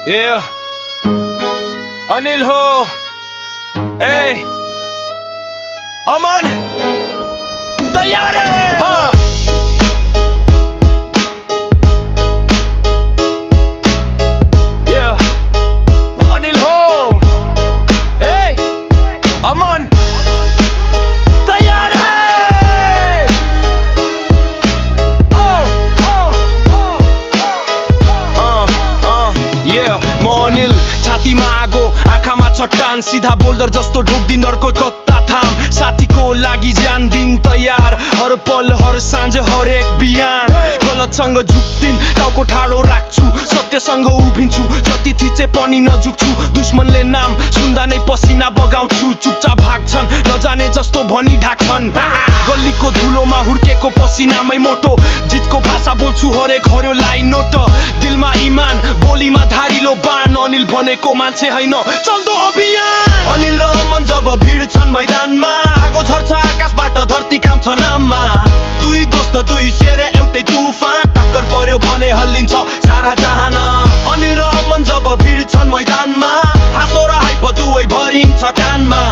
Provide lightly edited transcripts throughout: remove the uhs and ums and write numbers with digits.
Yeah, Anil हो. Hey, अमन तैयार है. हाँ. Yeah, अनिल हो. Hey, अमन तैयार है. Yeah, म अनिल छातीमा आगो आँखामा चट्टान सीधा बोल्डर जस्तो ढोक्दी नर्को कत्ता थाम साथीको लागि ज्यान दिन तयार हर पल हर साँझ हरेक बिहान गलतसँग झुक्दिन टाउको ठाडो राख्छु सत्यसँग उभिन्छु जति थिचे पनि नझुक्छु दुश्मनले नाम सुन्दा नै पसिना बगाउँछु चुपचाप भाग्छन् नजाने जस्तो भनी ढाक्छन् गल्लीको धुलोमा हुर्केको पसिनामै मोटो जितको भाषा बोल्छु हरेक हर्यो लाइन नोट दिलमा इमान बोलीमा धारिलो बाण अनिल भनेको मान्छे होइन चल्दो अभियान अनिल र अमन जब भिड छन् मैदानमा आगो झर्छ आकाशबाट धरती काम्छ नाममा दुई दोस्त दुई शेर एउटै तुफान टक्कर पर्यो भने हल्लिन्छ सारा जहान अनिल र अमन जब भिड छन् मैदानमा हाँसो र हाइप दुवै भरिन्छ कानमा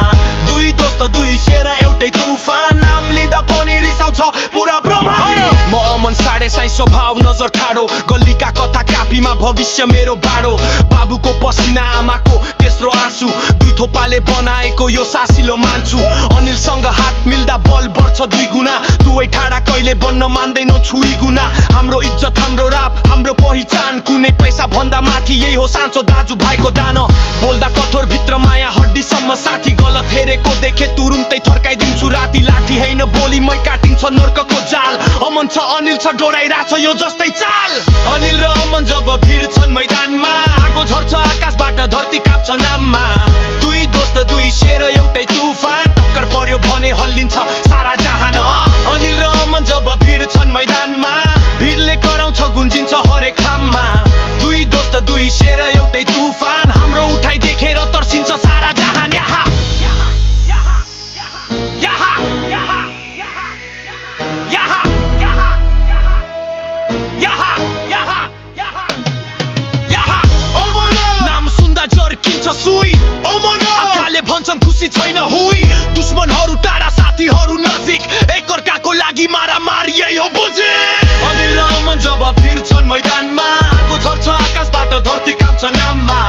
दुई दोस्त दुई शेर एउटै तुफान नाम लिँदा पनि रिसाउँछ पुरा ब्रह्माण्ड म अमन साढे साई स्वभाव नजर ठाडो गल्लीका कथा कापीमा भविष्य मेरो बाडो बाबुको पसिना आमाको तेस्रो आँसु दुई थोपाले बनाएको यो सासिलो मान्छु अनिलसँग हात मिल्दा बल बढ्छ दुई गुणा दुवै ठाडा कहिले बन्न मान्दैनौ छुई गुना हाम्रो इज्जत हाम्रो राप हाम्रो पहिचान कुनै पैसा भन्दा माथि यही हो साँचो दाजु भाइको दान बोल्दा कठोर भित्र माया हड्डीसम्म साथी गलत हेरेको देखे तुरुन्तै थर्काइदिन्छु राति लाठी हैन बोली मै काटिन्छ नर्कको जाल अमन छ अनिल छ डोराइराछ यो जस्तै चाल अनिल र अमन जब भिड छन् मैदानमा आगो झर्छ आकाशबाट धरती काप्छ नाममा दुई दोस्त दुई शेर एउटै तुफान टक्कर पर्यो भने हल्लिन्छ सारा जहान अनिल र अमन जब भिड छन् मैदानमा भिडले कराउँछ गुन्जिन्छ हरेक ठाममा दुई दोस्त दुई शेर एउटै तुफान हाम्रो उठाइ देखेर तर्सिन्छ सारा जहान यहाँ सुई आँखाले भन्छन् खुसी छैन हुई दुश्मनहरू टाढा साथीहरू नजिक एकअर्काको लागि मारामारी यही हो बुझे अनिल र अमन जब भिड छन् मैदानमा आगो झर्छ आकाशबाट धरती काप्छ नाममा